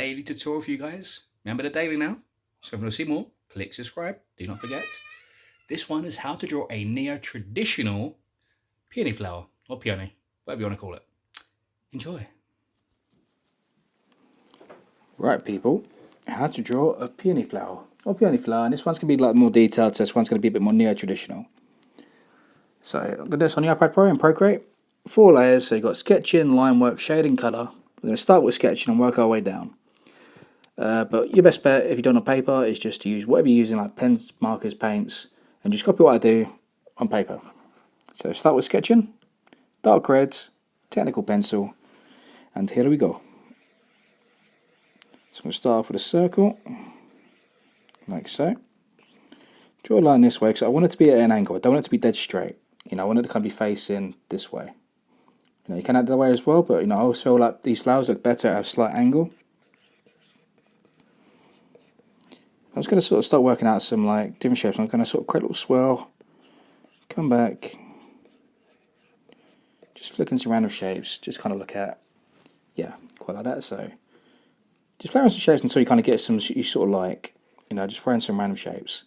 daily tutorial for you guys. Remember the daily now? So if you want to see more, click subscribe. Do not forget. This one is how to draw a neo-traditional peony flower, or peony, whatever you want to call it. Enjoy. Right, people, how to draw a peony flower, and this one's going to be like more detailed, so this one's going to be a bit more neo-traditional. So I've got this on the iPad Pro in Procreate, 4 layers, so you've got sketching, line work, shading, colour. We're going to start with sketching and work our way down. But your best bet, if you're done on paper, is just to use whatever you're using, like pens, markers, paints, and just copy what I do on paper. So start with sketching, dark reds, technical pencil, and here we go. So I'm going to start off with a circle, like so. Draw a line this way because I want it to be at an angle. I don't want it to be dead straight. I want it to kind of be facing this way. You can add the other way as well, but I always feel like these flowers look better at a slight angle. I'm just going to sort of start working out some different shapes. I'm going to sort of create a little swirl, come back, just flicking some random shapes, just kind of look at, yeah, quite like that. So just play around some shapes until you kind of get some you sort of like, just throw in some random shapes.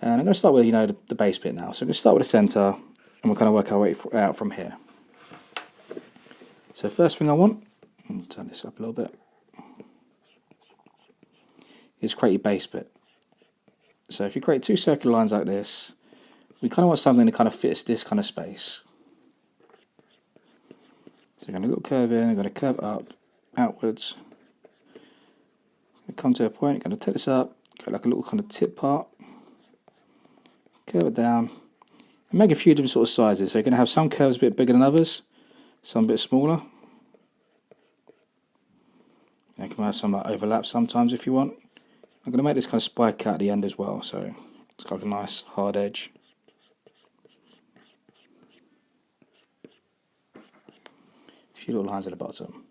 And I'm going to start with, the base bit now. So I'm going to start with the center, and we'll kind of work our way out from here. So first thing I want, turn this up a little bit, is create your base bit. So if you create 2 circular lines like this, we kind of want something that kind of fits this kind of space. So I'm going to little curve in, I'm going to curve up, outwards. Come to a point, going to take this up, create like a little kind of tip part, curve it down, and make a few different sort of sizes. So you're going to have some curves a bit bigger than others, some a bit smaller. You can have some overlap sometimes if you want. I'm going to make this kind of spike out at the end as well, so it's got a nice hard edge. A few little lines at the bottom.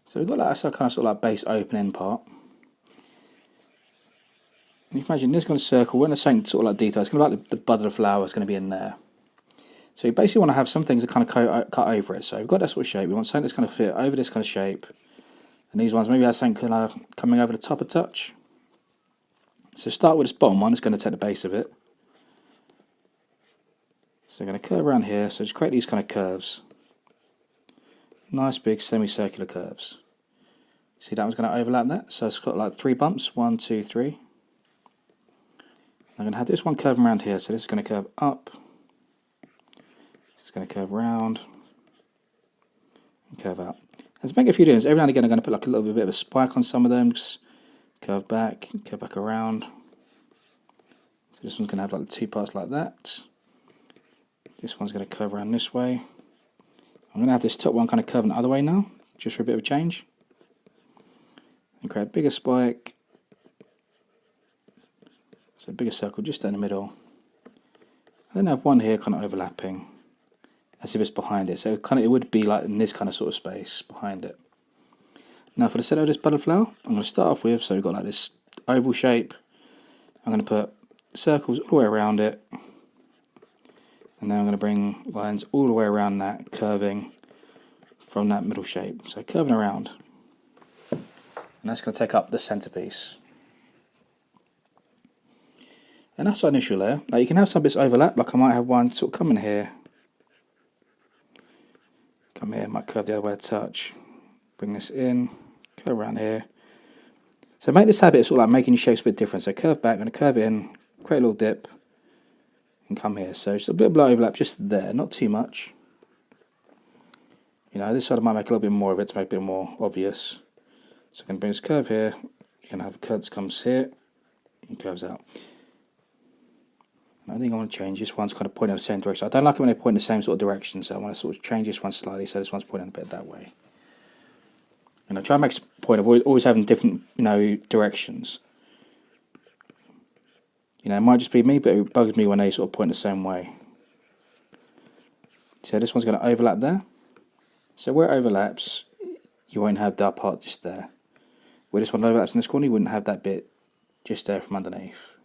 So we've got that kind of sort of like base opening part. And you can imagine this kind of circle, we're in the same sort of like detail. It's going to be like the bud of the flower is going to be in there. So you basically want to have some things that kind of cut over it. So we've got that sort of shape. We want something that's going to fit over this kind of shape. And these ones maybe have something kind of coming over the top a touch. So start with this bottom one. It's going to take the base of it. So we're going to curve around here. So just create these kind of curves. Nice big semicircular curves. See, that one's going to overlap that. So it's got like 3 bumps. 1, 2, 3. I'm going to have this one curving around here. So this is going to curve up. This is going to curve round. And curve out. Let's make a few different. Every now and again I'm going to put like a little bit of a spike on some of them. Just curve back around. So this one's going to have like 2 parts like that. This one's going to curve around this way. I'm going to have this top one kind of curving the other way now, just for a bit of a change. And create a bigger spike. So a bigger circle just down the middle. And then have one here kind of overlapping, as if it's behind it. So it would be like in this kind of sort of space behind it. Now for the center of this bud flower, I'm going to start off with, so we've got like this oval shape. I'm going to put circles all the way around it. And then I'm going to bring lines all the way around that, curving from that middle shape. So curving around. And that's going to take up the centerpiece. And that's our initial layer. Now you can have some bits overlap, like I might have one sort of come in here. Come here, might curve the other way a touch. Bring this in, curve around here. So make this habit sort of like making your shapes a bit different. So curve back, I'm going to curve in, create a little dip, and come here. So just a bit of overlap just there, not too much. This side I might make a little bit more of it to make it a bit more obvious. So I'm going to bring this curve here, you're going to have a curve that comes here, and curves out. And I think I want to change this one's kind of pointing in the same direction. I don't like it when they point in the same sort of direction, so I want to sort of change this one slightly, so this one's pointing a bit that way. And I try to make a point of always having different, directions. It might just be me, but it bugs me when they sort of point the same way. So this one's going to overlap there. So where it overlaps, you won't have that part just there. Where this one overlaps in this corner, you wouldn't have that bit just there from underneath.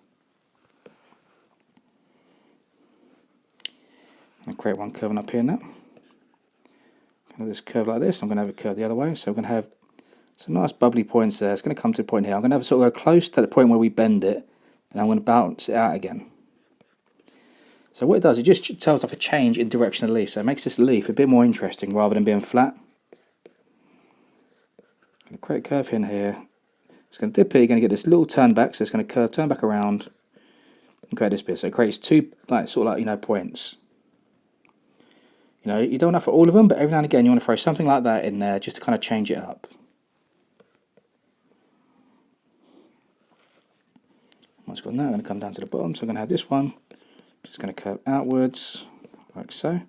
And create one curving up here now. Kind of this curve like this. I'm going to have it curve the other way. So we're going to have So nice bubbly points there. It's going to come to a point here. I'm going to have sort of go close to the point where we bend it, and I'm going to bounce it out again. So what it does, it just tells like a change in direction of the leaf. So it makes this leaf a bit more interesting rather than being flat. I'm going to create a curve in here. It's going to dip here. You're going to get this little turn back. So it's going to curve, turn back around, and create this bit. So it creates two points. You don't have for all of them, but every now and again you want to throw something like that in there just to kind of change it up. Once I've got that, I'm going to come down to the bottom. So I'm going to have this one. Just going to curve outwards, like so.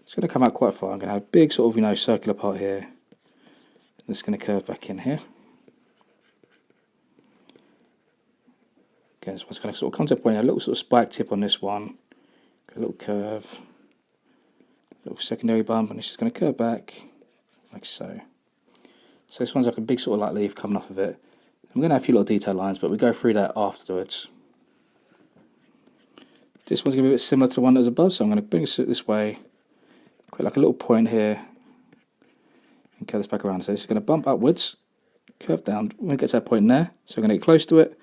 It's going to come out quite far. I'm going to have a big sort of, circular part here. It's going to curve back in here. Again, this one's going to sort of come to a point, a little sort of spike tip on this one. A little curve. A little secondary bump, and it's just going to curve back, like so. So this one's like a big sort of like leaf coming off of it. I'm going to have a few little detail lines, but we go through that afterwards. This one's going to be a bit similar to the one that was above, so I'm going to bring it this way, create like a little point here, and curve this back around. So this is going to bump upwards, curve down, when it gets to that point there, so I'm going to get close to it,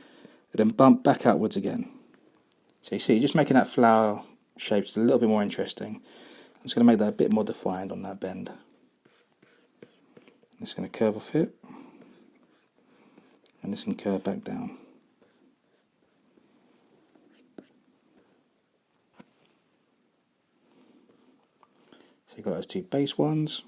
and then bump back outwards again. So you see, you're just making that flower shape just a little bit more interesting. I'm just going to make that a bit more defined on that bend. It's going to curve off here, and this can curve back down. So you've got those two base ones.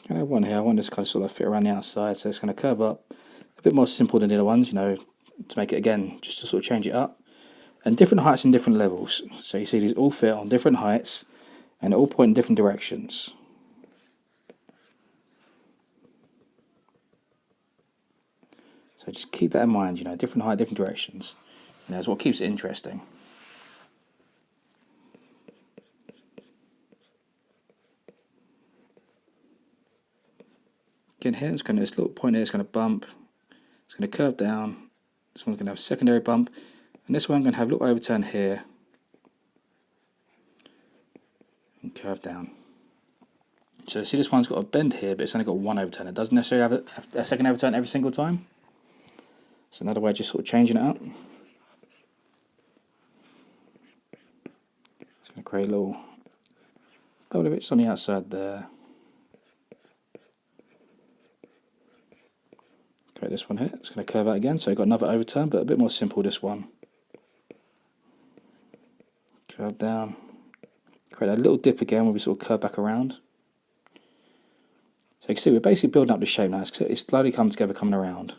And I have one here. I want this kind of sort of fit around the outside, so it's going to curve up. A bit more simple than the other ones, to make it again, just to sort of change it up. And different heights and different levels. So you see these all fit on different heights, and all point in different directions. So just keep that in mind, different height, different directions. That's what keeps it interesting. Again here, this little point here is going to bump, it's going to curve down, this one's going to have a secondary bump, and this one I'm going to have a little overturn here, and curve down. So see, this one's got a bend here, but it's only got one overturn. It doesn't necessarily have a second overturn every single time. So another way of just sort of changing it up. It's going to create a little couple of bits on the outside there. Create this one here. It's going to curve out again, so I've got another overturn, but a bit more simple this one. Curve down. Create a little dip again where we sort of curve back around. So you can see we're basically building up the shape now. It's slowly coming together, coming around.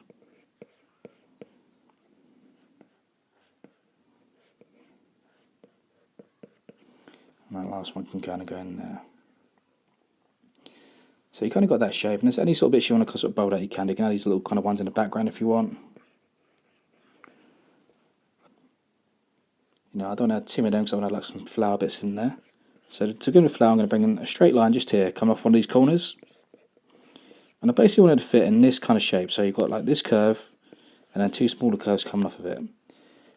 And that last one can kind of go in there. So you kind of got that shape, and there's any sort of bits you want to sort of bold out, you can. You can add these little kind of ones in the background if you want. I don't add too many of them because I want to have like some flower bits in there. So to go with the flower, I'm going to bring in a straight line just here, come off one of these corners. And I basically wanted to fit in this kind of shape. So you've got like this curve, and then two smaller curves coming off of it.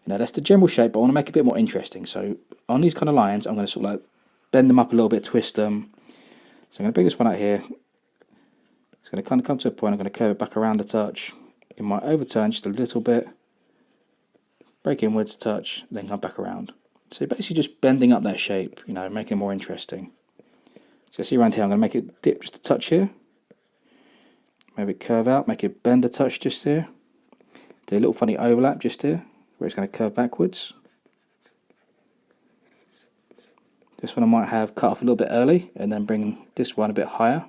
That's the general shape, but I want to make it a bit more interesting. So on these kind of lines, I'm going to sort of like bend them up a little bit, twist them. So I'm going to bring this one out here. It's going to kind of come to a point. I'm going to curve it back around a touch. In my overturn, just a little bit. Break inwards a touch, then come back around. So basically just bending up that shape, making it more interesting. So see around here, I'm going to make it dip just a touch here. Maybe curve out, make it bend a touch just here. Do a little funny overlap just here, where it's going to curve backwards. This one I might have cut off a little bit early, and then bring this one a bit higher.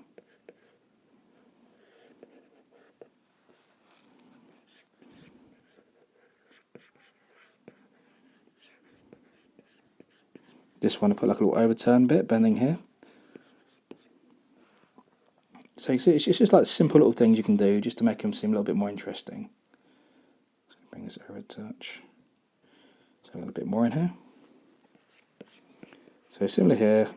This one I put like a little overturn bit, bending here. So you see, it's just like simple little things you can do just to make them seem a little bit more interesting. Just gonna bring this over a touch. So I've got a bit more in here. So similar here.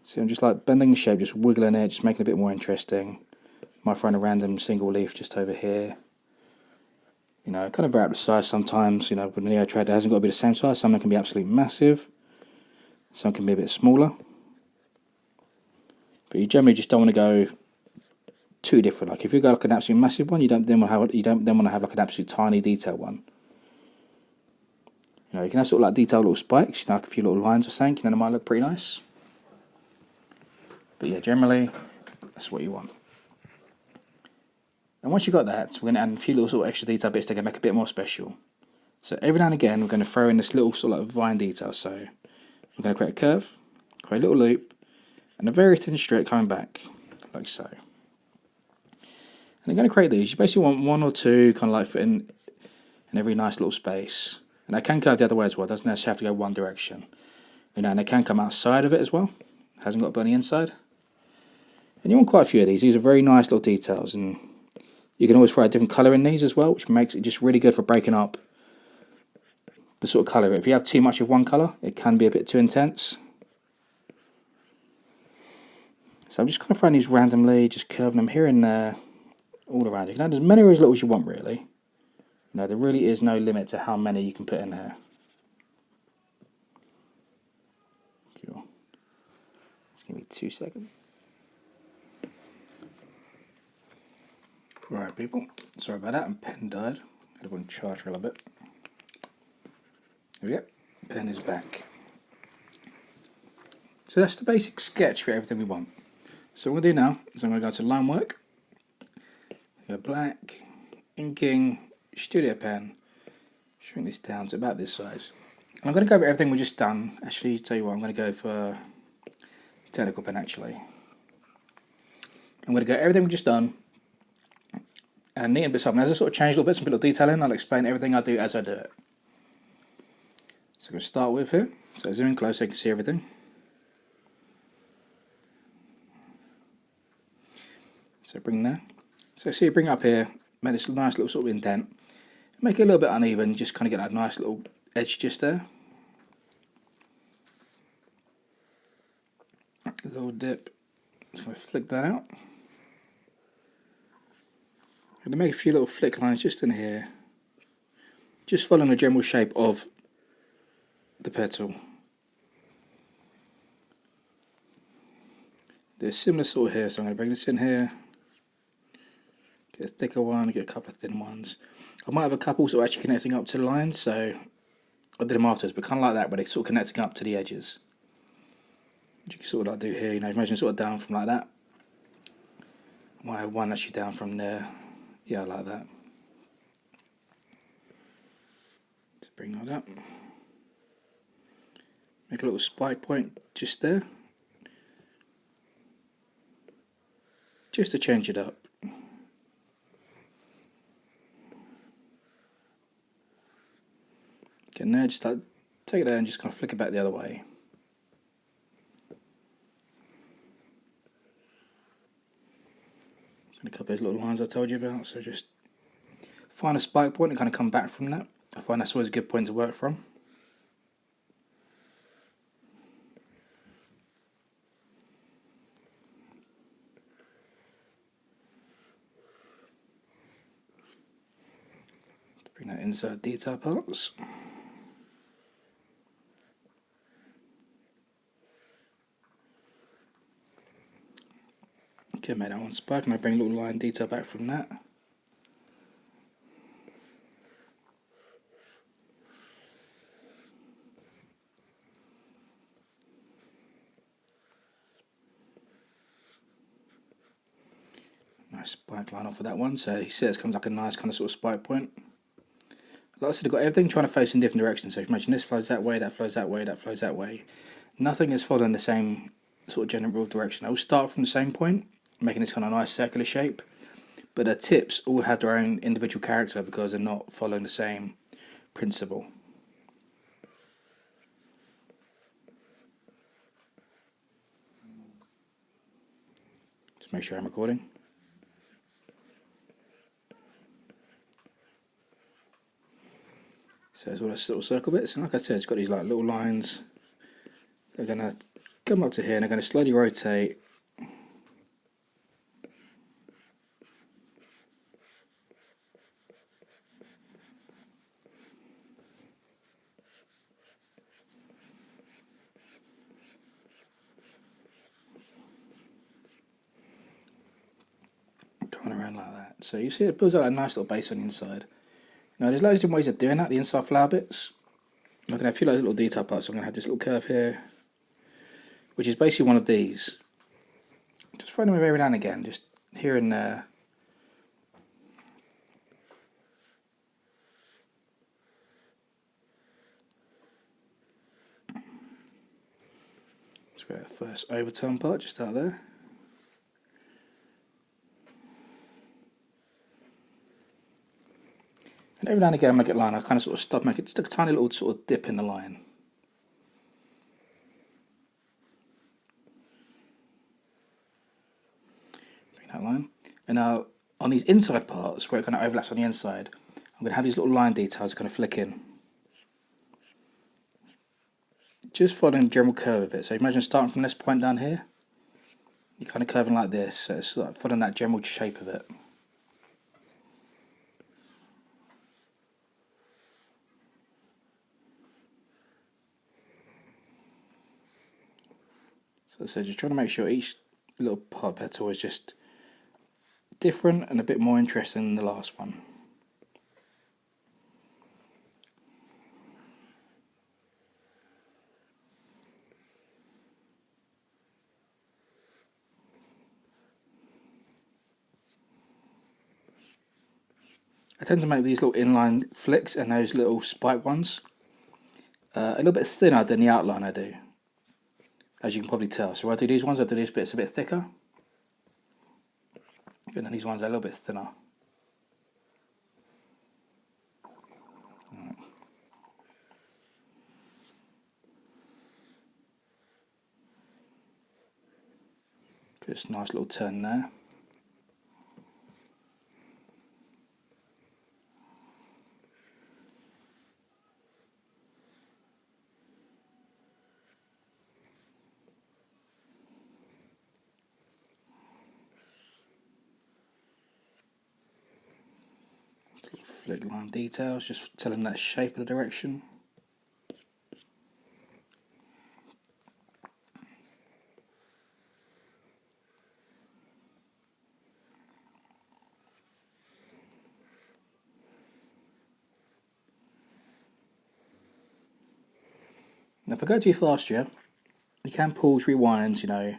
See, I'm just like bending the shape, just wiggling it, just making it a bit more interesting. Might find a random single leaf just over here. Kind of vary out the size sometimes. With an Neo Trade, it hasn't got to be the same size. Some of them can be absolutely massive. Some can be a bit smaller. But you generally just don't want to go too different. Like if you go like an absolute massive one, you don't then want to have like an absolute tiny detail one. You know, you can have sort of like detailed little spikes, you know, like a few little lines or something, you know, they might look pretty nice. But yeah, generally, that's what you want. And once you've got that, we're going to add a few little sort of extra detail bits to make it a bit more special. So every now and again, we're going to throw in this little sort of like vine detail. So we're going to create a curve, create a little loop, and a very thin strip coming back, like so. And you're going to create these. You basically want one or two kind of like fit in every nice little space. And they can go the other way as well. It doesn't necessarily have to go one direction. You know, and they can come outside of it as well. It hasn't got to be on the inside. And you want quite a few of these. These are very nice little details. And you can always throw a different colour in these as well, which makes it just really good for breaking up the sort of colour. If you have too much of one colour, it can be a bit too intense. So I'm just kind of throwing these randomly, just curving them here and there, all around. You can add as many or as little as you want, really. No, there really is no limit to how many you can put in here. Cool. Just give me 2 seconds. Right, people. Sorry about that. My pen died. Had to go and charge for a little bit. There we go. Pen is back. So that's the basic sketch for everything we want. So what I'm going to do now is I'm going to go to line work. Go black, inking, studio pen. Shrink this down to about this size. And I'm going to go over everything we just done. Actually, tell you what, I'm going to go for technical pen actually. I'm going to go everything we just done and neaten bits up. And as I sort of change little bits and put a little detail in, I'll explain everything I do as I do it. So I'm going to start with here. So zoom in close so you can see everything. So bring that. So see, bring it up here, make this nice little sort of indent. Make it a little bit uneven, just kind of get that nice little edge just there. A little dip. Just going to flick that out. I'm going to make a few little flick lines just in here. Just following the general shape of the petal. There's similar sort here, so I'm going to bring this in here. Get a thicker one, get a couple of thin ones. I might have a couple sort of actually connecting up to the lines, so I did them afterwards, but kind of like that, where they're sort of connecting up to the edges. Which you can sort of like do here, you know, imagine sort of down from like that. I might have one actually down from there. Yeah, like that. Let's bring that up. Make a little spike point just there. Just to change it up. Getting there, just like take it there and just kind of flick it back the other way. And a couple of those little lines I told you about, so just find a spike point and kind of come back from that. I find that's always a good point to work from. Bring that inside detail parts. Okay, made that one spike, and I bring a little line detail back from that. Nice spike line off of that one, so you see it comes like a nice kind of sort of spike point. Like I said, I've got everything trying to face in different directions, so if you imagine this flows that way, that flows that way, that flows that way. Nothing is following the same sort of general direction. I'll start from the same point, making this kind of nice circular shape, but the tips all have their own individual character because they're not following the same principle. Just make sure I'm recording. So there's all those little circle bits, and like I said, it's got these like little lines. They're going to come up to here and they're going to slowly rotate. Coming around like that. So you see it builds out a nice little base on the inside. Now there's loads of different ways of doing that, the inside flower bits. I'm going to have a few little detail parts. So I'm going to have this little curve here, which is basically one of these. Just throw them every now and again, just here and there. Let's get our first overtone part just out there. And every now and again when I get a line, I kind of sort of stop, make it just a tiny little sort of dip in the line. Bring that line. And now on these inside parts, where it kind of overlaps on the inside, I'm going to have these little line details kind of flick in. Just following the general curve of it. So imagine starting from this point down here, you're kind of curving like this, so it's like following that general shape of it. So just trying to make sure each little part petal is just different and a bit more interesting than the last one. I tend to make these little inline flicks and those little spike ones a little bit thinner than the outline I do, as you can probably tell. So when I do these ones, I do these bits a bit thicker, and then these ones are a little bit thinner. Just a nice little turn there. Little flick line details, just telling that shape of the direction. Now if I go too fast here, you can pause, rewind, you know.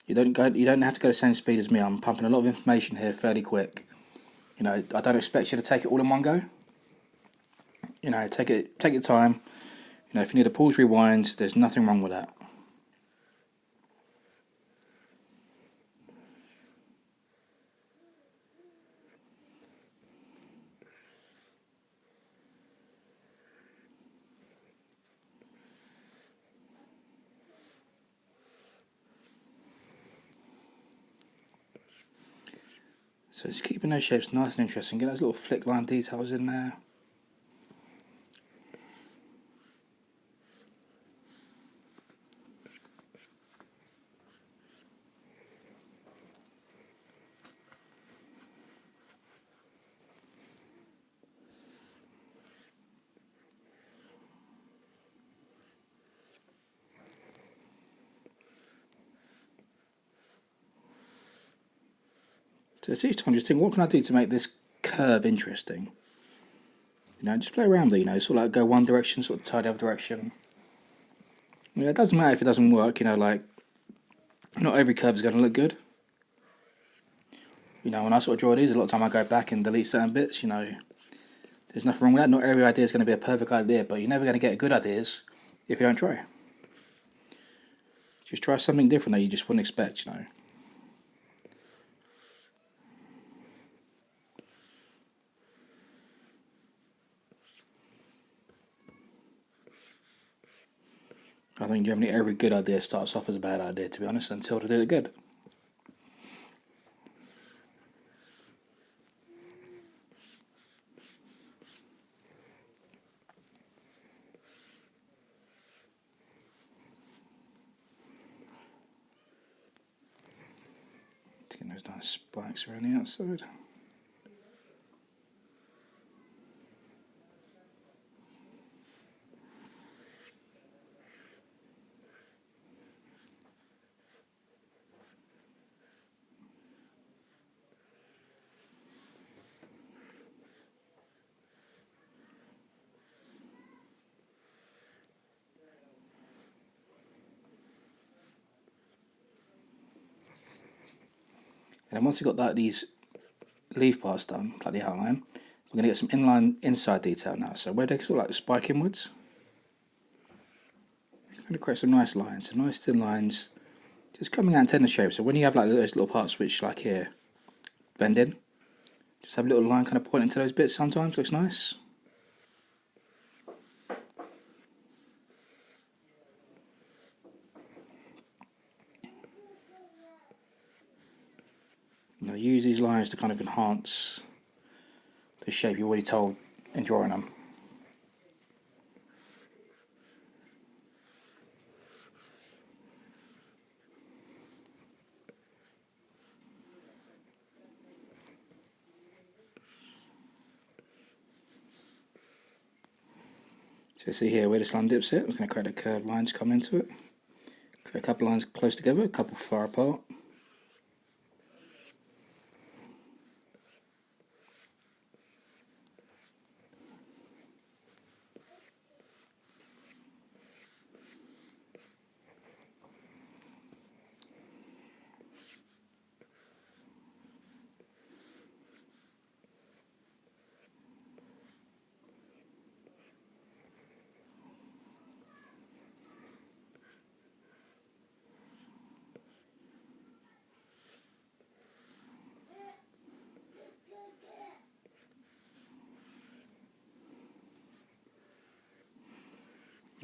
You don't have to go the same speed as me. I'm pumping a lot of information here fairly quick. You know, I don't expect you to take it all in one go. You know, take your time. You know, if you need a pause, rewind, there's nothing wrong with that. So just keeping those shapes nice and interesting. Get those little flick line details in there. So it's each time just think, what can I do to make this curve interesting? You know, just play around with it, you know, sort of like go one direction, sort of tie the other direction. You know, it doesn't matter if it doesn't work, you know, like, not every curve is going to look good. You know, when I sort of draw these, a lot of time I go back and delete certain bits, you know. There's nothing wrong with that. Not every idea is going to be a perfect idea, but you're never going to get good ideas if you don't try. Just try something different that you just wouldn't expect, you know. I think generally every good idea starts off as a bad idea, to be honest, until they do it good. Let's get those nice spikes around the outside. And then once we've got these leaf parts done, like the outline, we're going to get some inline inside detail now. So where they sort of like spike inwards, I'm going to create some nice lines, some nice thin lines, just coming out in tender shape. So when you have like those little parts which like here bend in, just have a little line kind of pointing to those bits sometimes, looks nice. Now use these lines to kind of enhance the shape you're already told in drawing them. So see here where this line dips it, I'm going to create a curved line to come into it. Create a couple lines close together, a couple far apart.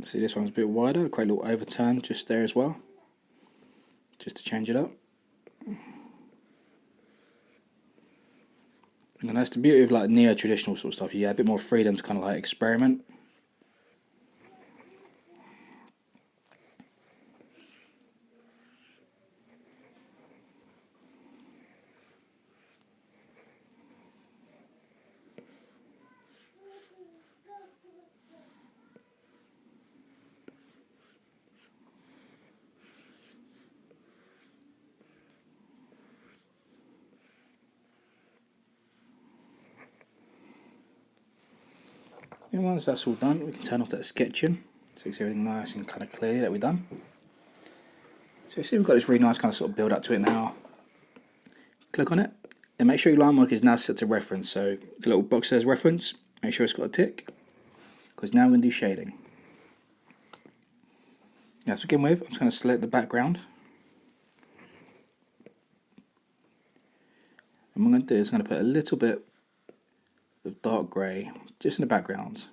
See, this one's a bit wider, quite a little overturn just there as well, just to change it up. And that's the beauty of like neo-traditional sort of stuff, you get a bit more freedom to kind of like experiment. And once that's all done, we can turn off that sketching, so you can see everything nice and kind of clear that we've done. So you see we've got this really nice kind of sort of build up to it now. Click on it, and make sure your line work is now set to reference, so the little box says reference, make sure it's got a tick, because now we're going to do shading. Now to begin with, I'm just going to select the background. And what I'm going to do is I'm going to put a little bit of dark grey just in the background.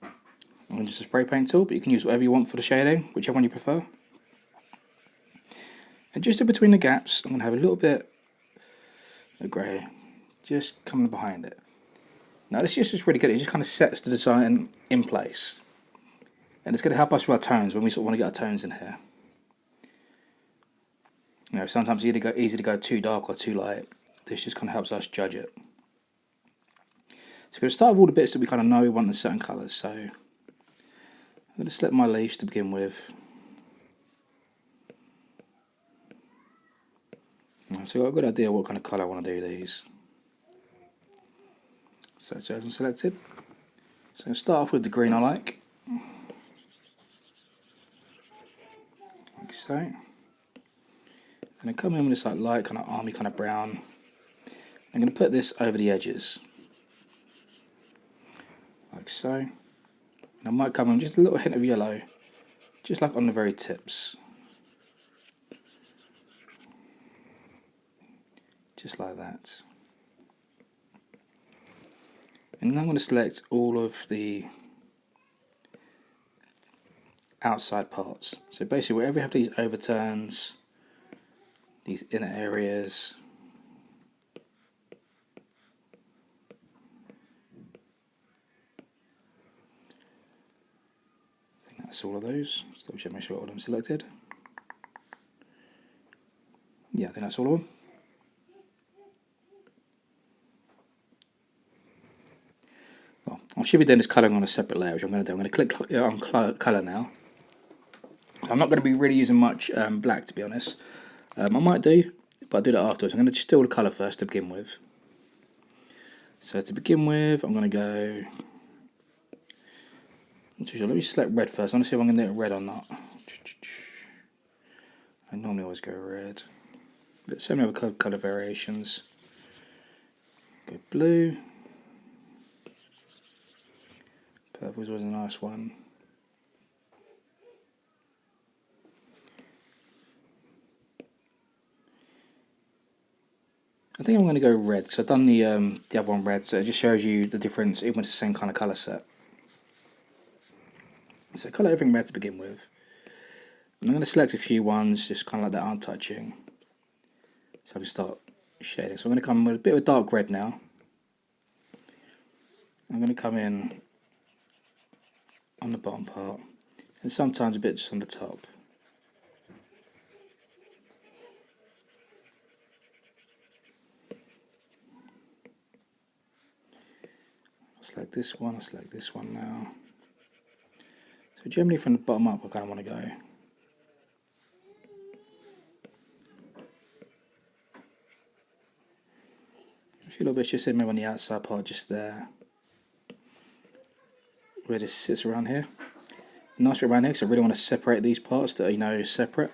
I'm going to use a spray paint tool, but you can use whatever you want for the shading, whichever one you prefer. And just in between the gaps, I'm going to have a little bit of grey just coming behind it. Now this is just really good, it just kind of sets the design in place. And it's going to help us with our tones when we sort of want to get our tones in here. You know, sometimes it's easy to go too dark or too light. This just kind of helps us judge it. So we're going to start with all the bits that we kind of know we want in certain colours. So I'm going to select my leaves to begin with. So I've got a good idea what kind of colour I want to do these. So it's chosen selected. So I'm going to start off with the green I like. Like so. And then come in with this like light kind of army kind of brown. I'm going to put this over the edges. Like so. And I might come in with just a little hint of yellow, just like on the very tips. Just like that. And then I'm going to select all of the outside parts. So basically wherever we have these overturns, these inner areas, I think that's all of those. Just double check, make sure all of them selected. Yeah, I think that's all of them. Well, I should be doing this colouring on a separate layer, which I'm going to do. I'm going to click on colour now. I'm not going to be really using much black, to be honest. I might do, but I'll do that afterwards. I'm going to still the colour first to begin with. So to begin with, I'm going to go... Not too sure. Let me select red first. I want to see if I'm going to do it red or not. I normally always go red. But so many other colour variations. Go blue. Purple's always a nice one. I think I'm going to go red because I've done the other one red, so it just shows you the difference even when it's the same kind of colour set. So colour everything red to begin with. And I'm going to select a few ones, just kind of like that aren't touching. So I can start shading. So I'm going to come with a bit of a dark red now. I'm going to come in on the bottom part and sometimes a bit just on the top. Select this one, I'll select this one now. So generally from the bottom up I kind of want to go. A few little bits just in maybe on the outside part just there. Where this sits around here. Nice bit around here because I really want to separate these parts that are, separate.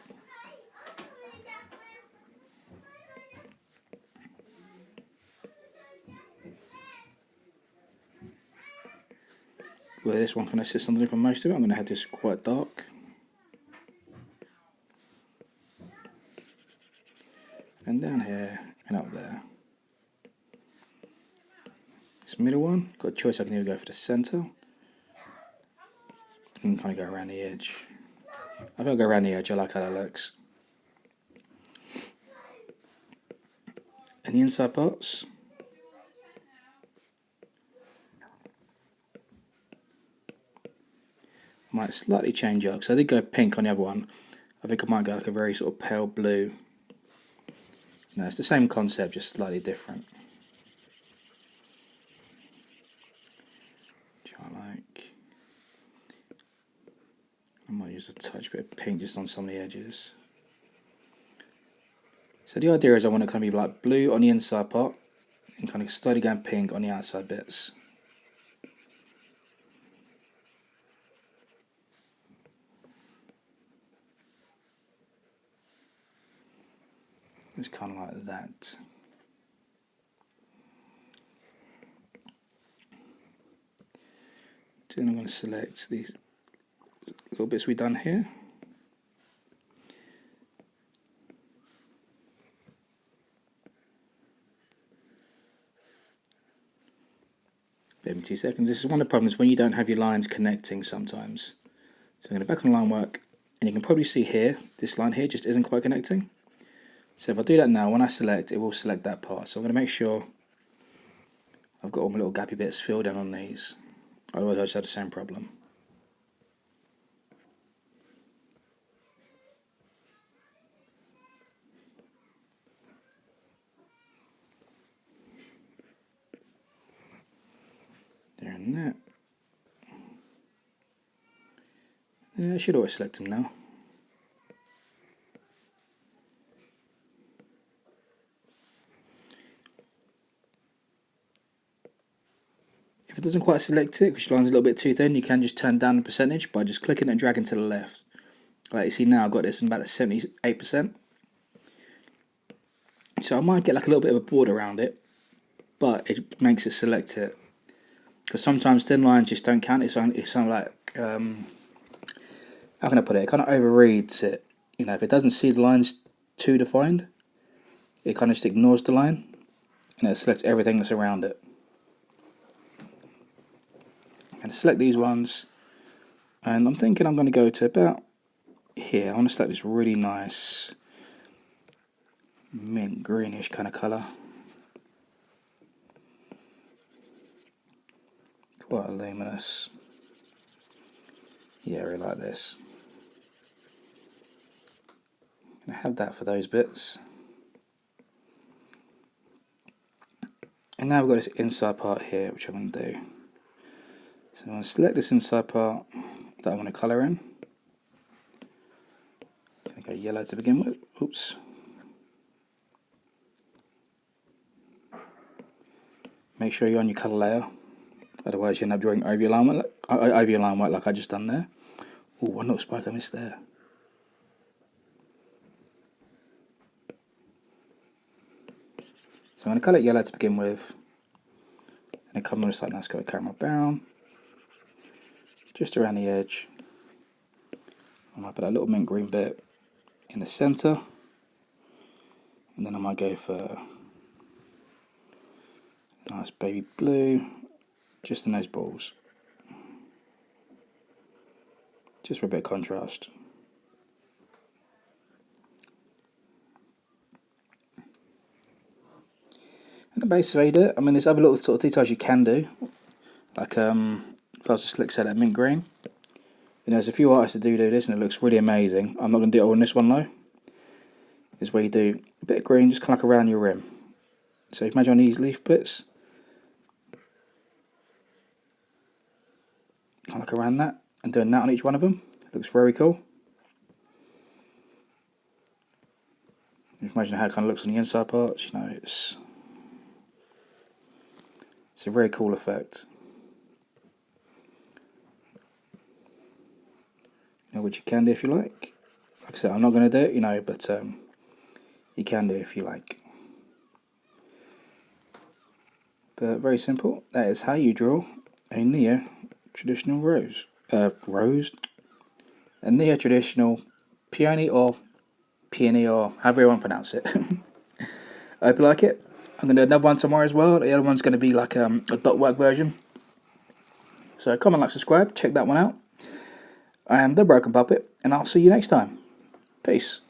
Where this one kind of sits underneath for most of it, I'm going to have this quite dark. And down here and up there. This middle one, got a choice, I can either go for the centre and kind of go around the edge. I think I'll go around the edge, I like how that looks. And the inside parts. Might slightly change up, because I did go pink on the other one. I think I might go like a very sort of pale blue. No, it's the same concept, just slightly different. Which I like. I might use a touch bit of pink just on some of the edges. So the idea is I want it to kind of be like blue on the inside part and kind of slowly going pink on the outside bits. It's kind of like that. Then I'm going to select these little bits we've done here. Bear with me 2 seconds. This is one of the problems when you don't have your lines connecting sometimes. So I'm going to back on line work, and you can probably see here, this line here just isn't quite connecting. So if I do that now, when I select, it will select that part. So I'm going to make sure I've got all my little gappy bits filled in on these. Otherwise I just have the same problem. There and that. Yeah, I should always select them now. If it doesn't quite select it, because your line's a little bit too thin, you can just turn down the percentage by just clicking and dragging to the left. Like you see now, I've got this in about 78%. So I might get like a little bit of a border around it, but it makes it select it. Because sometimes thin lines just don't count. It's kind of like, how can I put it? It kind of overreads it. If it doesn't see the lines too defined, it kind of just ignores the line, and it selects everything that's around it. I'm going to select these ones, and I'm thinking I'm going to go to about here. I want to select this really nice mint greenish kind of colour. Quite luminous. Yeah, I really like this. I'm going to have that for those bits. And now we've got this inside part here, which I'm going to do. So I'm going to select this inside part that I want to colour in. I'm going to go yellow to begin with. Oops. Make sure you're on your colour layer, otherwise you end up drawing over your line work like I just done there. Oh, one little spike I missed there. So I'm going to colour it yellow to begin with. And come on this like nice colour caramel brown. Just around the edge. I might put that little mint green bit in the centre. And then I might go for nice baby blue. Just in those balls. Just for a bit of contrast. And the base of it, I mean, there's other little sort of details you can do, like Plaster Slick said, that mint green. You know, there's a few artists that do this, and it looks really amazing. I'm not going to do it all in this one though. Is where you do a bit of green, just kind of like around your rim. So imagine on these leaf bits, kind of like around that, and doing that on each one of them. It looks very cool. Imagine how it kind of looks on the inside parts. You know, it's a very cool effect. You know, which you can do if you like. Like I said, I'm not going to do it, you know, but you can do it if you like. But very simple. That is how you draw a neo-traditional rose. A neo-traditional peony or peony, or however you want to pronounce it. I hope you like it. I'm going to do another one tomorrow as well. The other one's going to be like a dot work version. So comment, like, subscribe. Check that one out. I am The Broken Puppet, and I'll see you next time. Peace.